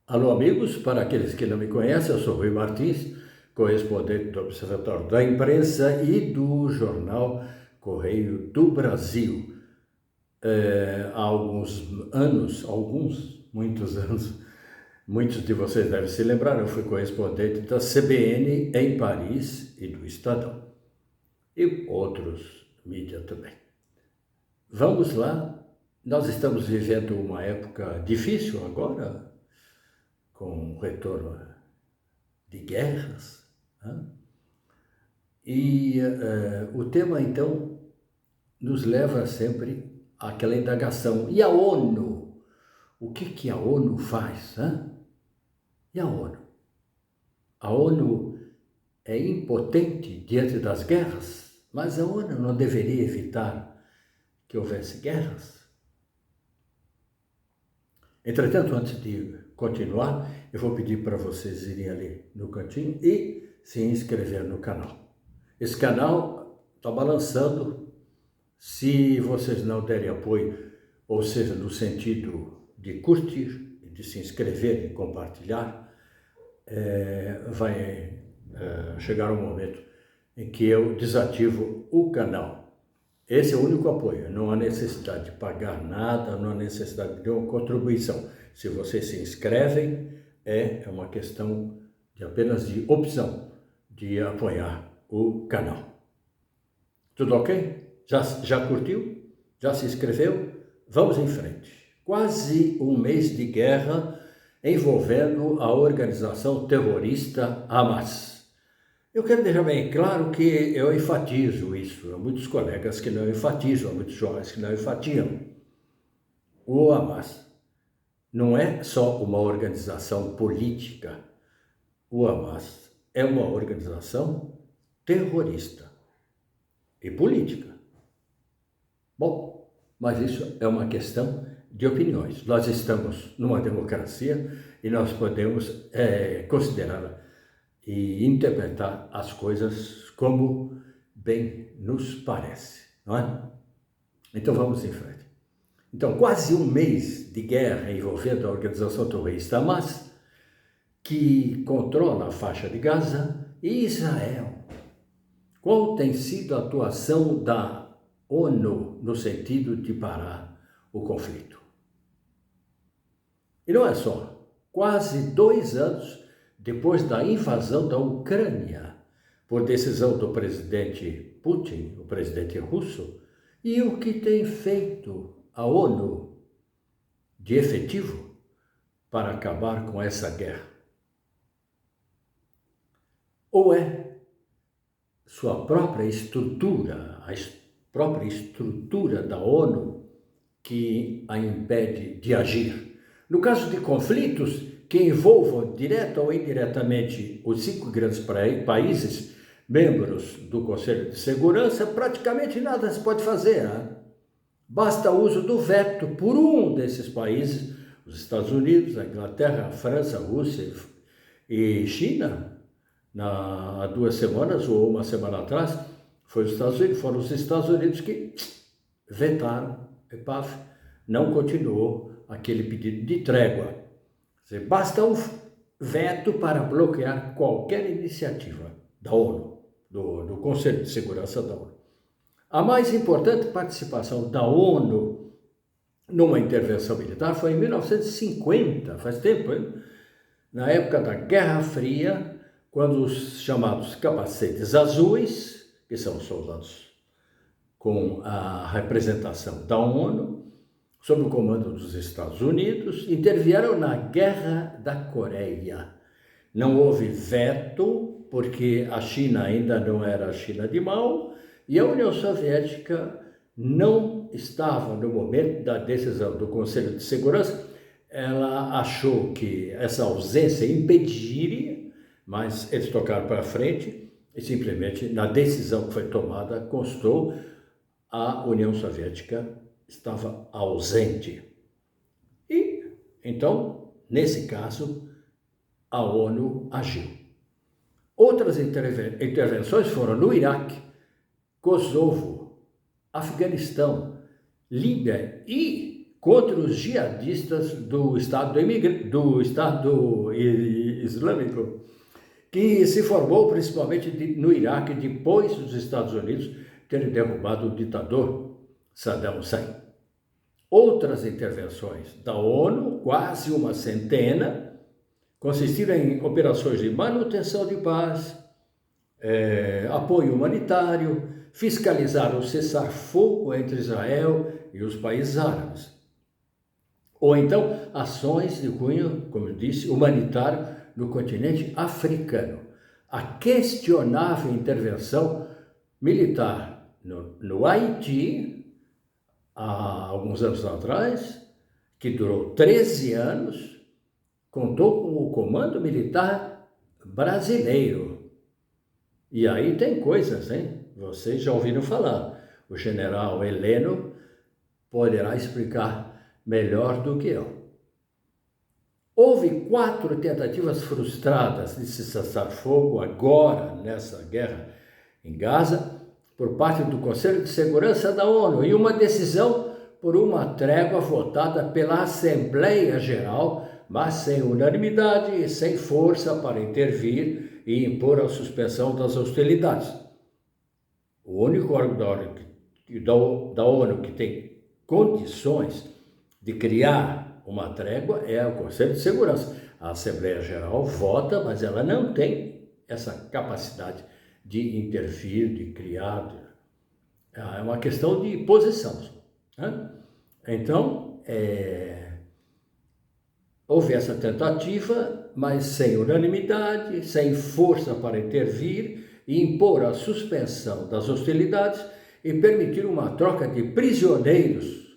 Alô, amigos, para aqueles que não me conhecem, eu sou Rui Martins, correspondente do Observatório da Imprensa e do jornal Correio do Brasil. Há muitos anos, muitos de vocês devem se lembrar, eu fui correspondente da CBN em Paris e do Estadão, e outros mídias também. Vamos lá, nós estamos vivendo uma época difícil agora, com o retorno de guerras, né? E o tema, então, nos leva sempre àquela indagação. E a ONU? O que a ONU faz? Né? E a ONU? A ONU é impotente diante das guerras, mas a ONU não deveria evitar que houvesse guerras? Entretanto, antes de continuar, eu vou pedir para vocês irem ali no cantinho e se inscrever no canal. Esse canal está balançando. Se vocês não derem apoio, ou seja, no sentido de curtir, de se inscrever e compartilhar, vai chegar um momento em que eu desativo o canal. Esse é o único apoio, não há necessidade de pagar nada, não há necessidade de uma contribuição. Se vocês se inscrevem, é uma questão de apenas de opção de apoiar o canal. Tudo ok? Já curtiu? Já se inscreveu? Vamos em frente. Quase um mês de guerra envolvendo a organização terrorista Hamas. Eu quero deixar bem claro que eu enfatizo isso. Há muitos colegas que não enfatizam, há muitos jovens que não enfatizam. O Hamas não é só uma organização política. O Hamas é uma organização terrorista e política. Bom, mas isso é uma questão de opiniões. Nós estamos numa democracia e nós podemos considerar e interpretar as coisas como bem nos parece, não é? Então vamos em frente. Então, quase um mês de guerra envolvendo a organização terrorista Hamas, que controla a faixa de Gaza, e Israel. Qual tem sido a atuação da ONU no sentido de parar o conflito? E não é só. Quase 2 anos depois da invasão da Ucrânia, por decisão do presidente Putin, o presidente russo, e o que tem feito a ONU de efetivo para acabar com essa guerra? Ou é sua própria estrutura, a própria estrutura da ONU que a impede de agir? No caso de conflitos que envolvam direta ou indiretamente os 5 grandes países membros do Conselho de Segurança, praticamente nada se pode fazer, né? Basta o uso do veto por um desses países, os Estados Unidos, a Inglaterra, a França, a Rússia e China. Há 2 semanas ou uma semana atrás, foram os Estados Unidos que vetaram, não continuou aquele pedido de trégua. Basta um veto para bloquear qualquer iniciativa da ONU, do Conselho de Segurança da ONU. A mais importante participação da ONU numa intervenção militar foi em 1950, faz tempo, hein? Na época da Guerra Fria, quando os chamados capacetes azuis, que são soldados com a representação da ONU, sob o comando dos Estados Unidos, intervieram na Guerra da Coreia. Não houve veto, porque a China ainda não era a China de Mao, e a União Soviética não estava no momento da decisão do Conselho de Segurança. Ela achou que essa ausência impediria, mas eles tocaram para frente e simplesmente na decisão que foi tomada constou a União Soviética estava ausente. E, então, nesse caso, a ONU agiu. Outras intervenções foram no Iraque, Kosovo, Afeganistão, Líbia e contra os jihadistas do Estado Islâmico, que se formou principalmente no Iraque depois dos Estados Unidos terem derrubado o ditador Saddam Hussein. Outras intervenções da ONU, quase uma centena, consistiram em operações de manutenção de paz, apoio humanitário, fiscalizar o cessar-fogo entre Israel e os países árabes. Ou então, ações de cunho, como eu disse, humanitário no continente africano. A questionável intervenção militar no Haiti, há alguns anos atrás, que durou 13 anos, contou com o comando militar brasileiro. E aí tem coisas, hein? Vocês já ouviram falar. O general Heleno poderá explicar melhor do que eu. Houve 4 tentativas frustradas de se cessar fogo agora, nessa guerra em Gaza, por parte do Conselho de Segurança da ONU, e uma decisão por uma trégua votada pela Assembleia Geral, mas sem unanimidade e sem força para intervir e impor a suspensão das hostilidades. O único órgão da ONU que tem condições de criar uma trégua é o Conselho de Segurança. A Assembleia Geral vota, mas ela não tem essa capacidade de intervir, de criar. É uma questão de posição. Né? Então, houve essa tentativa, mas sem unanimidade, sem força para intervir e impor a suspensão das hostilidades e permitir uma troca de prisioneiros,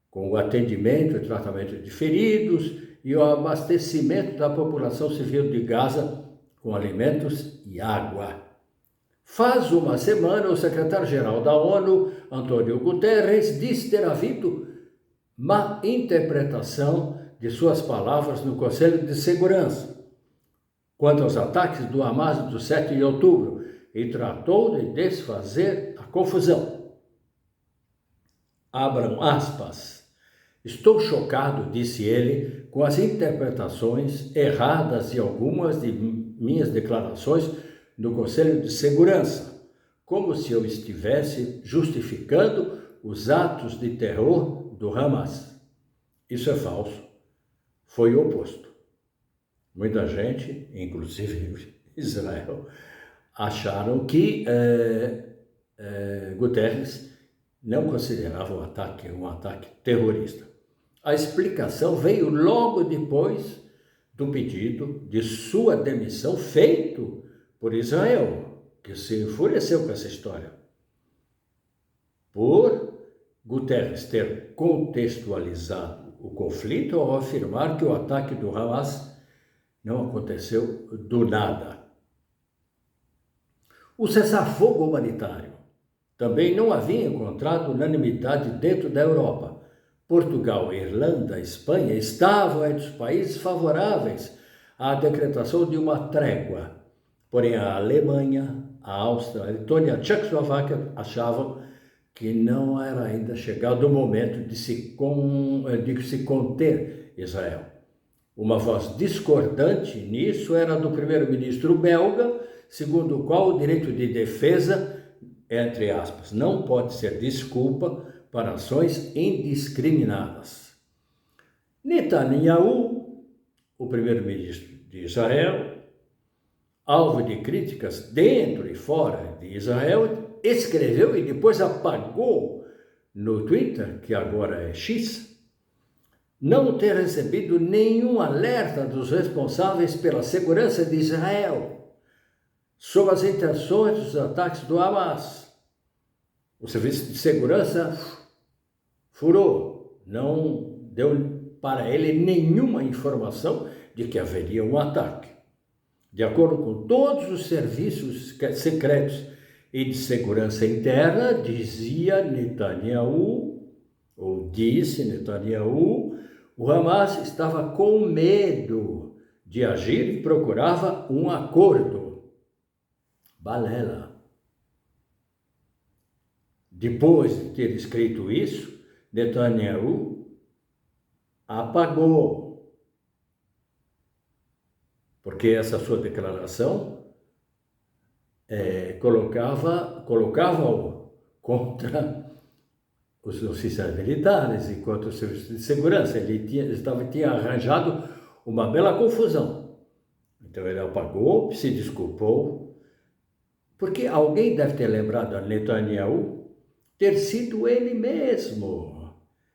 com o atendimento e tratamento de feridos e o abastecimento da população civil de Gaza com alimentos e água. Faz uma semana, o secretário-geral da ONU, Antônio Guterres, disse ter havido má interpretação de suas palavras no Conselho de Segurança quanto aos ataques do Hamas do 7 de outubro e tratou de desfazer a confusão. Abram aspas. Estou chocado, disse ele, com as interpretações erradas de algumas de minhas declarações no Conselho de Segurança, como se eu estivesse justificando os atos de terror do Hamas. Isso é falso. Foi o oposto. Muita gente, inclusive Israel, acharam que Guterres não considerava o ataque um ataque terrorista. A explicação veio logo depois do pedido de sua demissão feito por Israel, que se enfureceu com essa história. Por Guterres ter contextualizado o conflito ao afirmar que o ataque do Hamas não aconteceu do nada. O cessar-fogo humanitário também não havia encontrado unanimidade dentro da Europa. Portugal, Irlanda, Espanha estavam entre os países favoráveis à decretação de uma trégua. Porém, a Alemanha, a Áustria, a Letônia e a Tchecoslováquia achavam que não era ainda chegado o momento de se conter Israel. Uma voz discordante nisso era do primeiro-ministro belga, segundo o qual o direito de defesa, entre aspas, não pode ser desculpa para ações indiscriminadas. Netanyahu, o primeiro-ministro de Israel, alvo de críticas dentro e fora de Israel, escreveu e depois apagou no Twitter, que agora é X, não ter recebido nenhum alerta dos responsáveis pela segurança de Israel sobre as intenções dos ataques do Hamas. O serviço de segurança furou, não deu para ele nenhuma informação de que haveria um ataque. De acordo com todos os serviços secretos e de segurança interna, disse Netanyahu, o Hamas estava com medo de agir e procurava um acordo. Balela. Depois de ter escrito isso, Netanyahu apagou, porque essa sua declaração colocava-o contra os oficiais militares e contra o serviço de segurança. Ele tinha arranjado uma bela confusão. Então ele apagou, se desculpou, porque alguém deve ter lembrado a Netanyahu ter sido ele mesmo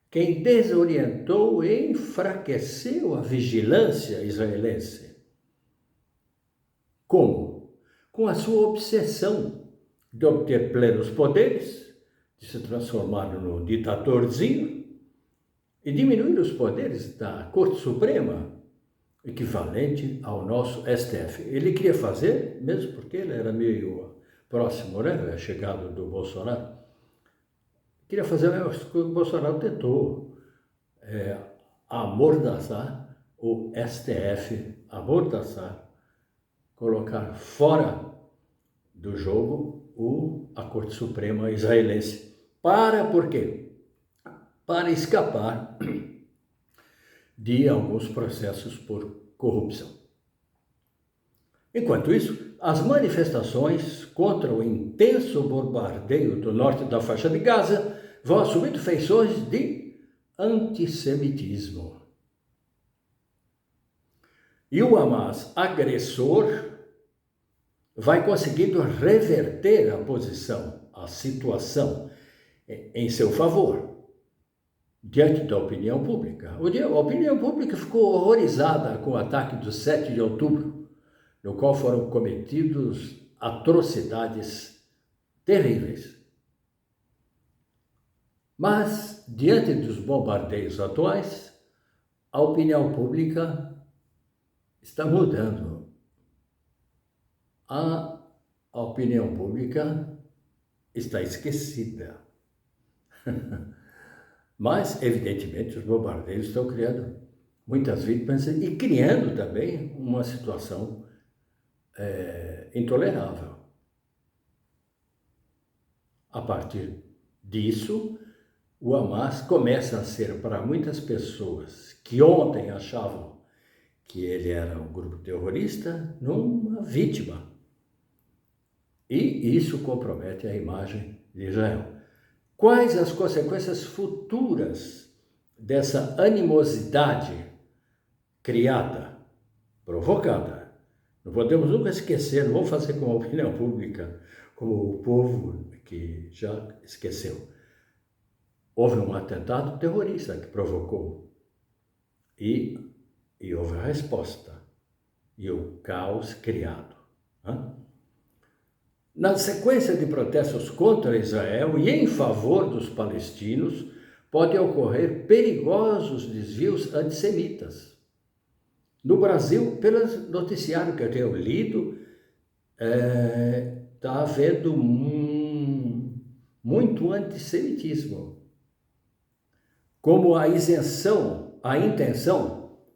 quem desorientou e enfraqueceu a vigilância israelense. Como? Com a sua obsessão de obter plenos poderes, de se transformar num ditadorzinho e diminuir os poderes da Corte Suprema, equivalente ao nosso STF. Ele queria fazer, mesmo porque ele era meio próximo, né, chegado do Bolsonaro, queria fazer o que o Bolsonaro tentou, amordaçar o STF, amordaçar, colocar fora do jogo a Corte Suprema israelense. Por quê? Para escapar de alguns processos por corrupção. Enquanto isso, as manifestações contra o intenso bombardeio do norte da faixa de Gaza vão assumindo feições de antissemitismo. E o Hamas agressor vai conseguindo reverter a posição, a situação em seu favor, diante da opinião pública. A opinião pública ficou horrorizada com o ataque do 7 de outubro, no qual foram cometidos atrocidades terríveis. Mas, diante dos bombardeios atuais, a opinião pública está mudando. A opinião pública está esquecida. Mas, evidentemente, os bombardeios estão criando muitas vítimas e criando também uma situação intolerável. A partir disso, o Hamas começa a ser, para muitas pessoas que ontem achavam que ele era um grupo terrorista, uma vítima. E isso compromete a imagem de Israel. Quais as consequências futuras dessa animosidade criada, provocada? Não podemos nunca esquecer, não vamos fazer com a opinião pública, como o povo que já esqueceu. Houve um atentado terrorista que provocou e houve a resposta e o caos criado. Na sequência de protestos contra Israel e em favor dos palestinos, podem ocorrer perigosos desvios antissemitas. No Brasil, pelo noticiário que eu tenho lido, está havendo muito antissemitismo. Como a intenção,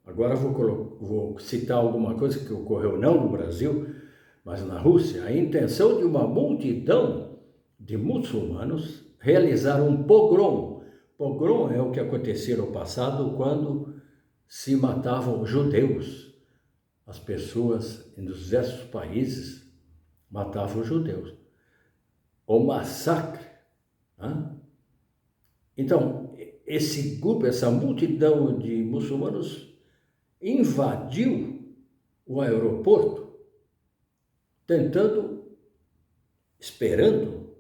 agora vou citar alguma coisa que ocorreu não no Brasil, mas na Rússia, a intenção de uma multidão de muçulmanos realizar um pogrom. Pogrom é o que acontecia no passado quando se matavam judeus. As pessoas nos diversos países matavam judeus. O massacre. Então, esse grupo, essa multidão de muçulmanos invadiu o aeroporto, esperando,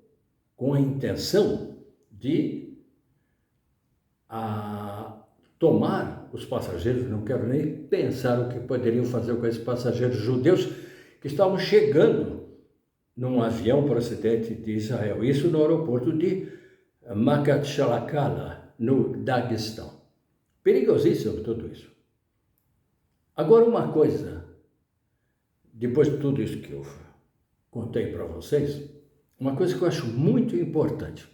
com a intenção de tomar os passageiros. Não quero nem pensar o que poderiam fazer com esses passageiros judeus que estavam chegando num avião procedente de Israel. Isso no aeroporto de Makhachkala, no Daguestão. Perigosíssimo tudo isso. Agora, uma coisa, depois de tudo isso que eu contei para vocês, uma coisa que eu acho muito importante.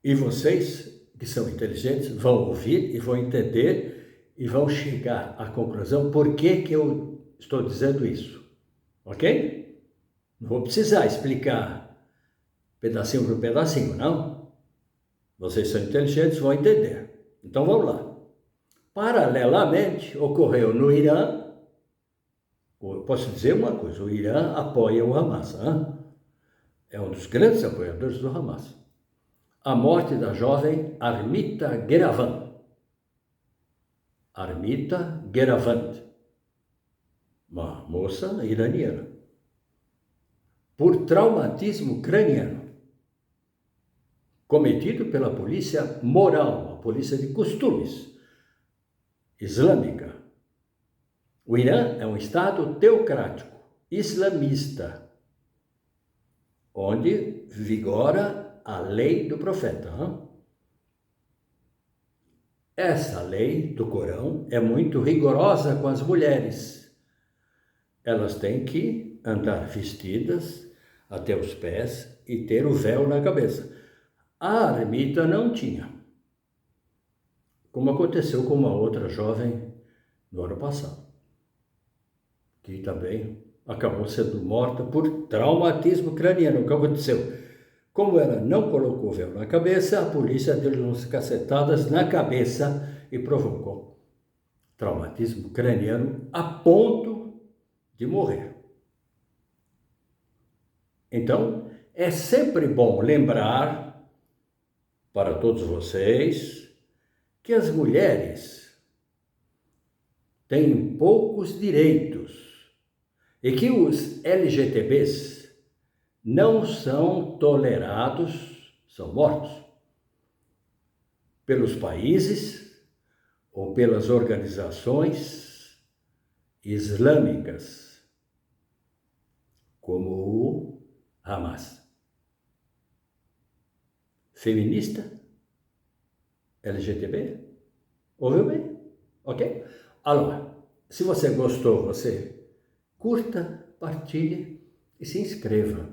E vocês, que são inteligentes, vão ouvir e vão entender e vão chegar à conclusão por que eu estou dizendo isso. Ok? Não vou precisar explicar pedacinho por pedacinho, não? Vocês são inteligentes, vão entender. Então vamos lá. Paralelamente, ocorreu no Irã, eu posso dizer uma coisa, o Irã apoia o Hamas, hein? É um dos grandes apoiadores do Hamas. A morte da jovem Armita Geravand. Armita Geravand, uma moça iraniana, por traumatismo craniano, cometido pela polícia moral, a polícia de costumes islâmica. O Irã é um estado teocrático, islamista, onde vigora a lei do profeta. Essa lei do Corão é muito rigorosa com as mulheres. Elas têm que andar vestidas até os pés e ter o véu na cabeça. A ermita não tinha, como aconteceu com uma outra jovem no ano passado, que também acabou sendo morta por traumatismo craniano. O que aconteceu? Como ela não colocou o véu na cabeça, a polícia deu umas cacetadas na cabeça e provocou traumatismo craniano a ponto de morrer. Então, é sempre bom lembrar para todos vocês que as mulheres têm poucos direitos e que os LGTBs não são tolerados, são mortos pelos países ou pelas organizações islâmicas, como o Hamas. Feminista? LGTB? Ouviu bem? Ok? Agora, se você gostou, você curta, partilhe e se inscreva.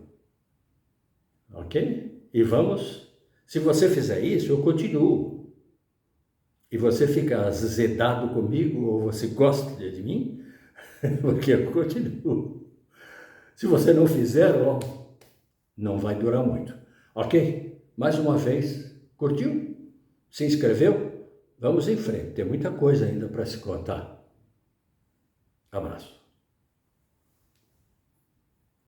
Ok? E vamos, se você fizer isso, eu continuo. E você fica azedado comigo ou você gosta de mim, porque eu continuo. Se você não fizer, ó, não vai durar muito. Ok? Mais uma vez, curtiu? Se inscreveu? Vamos em frente, tem muita coisa ainda para se contar. Abraço.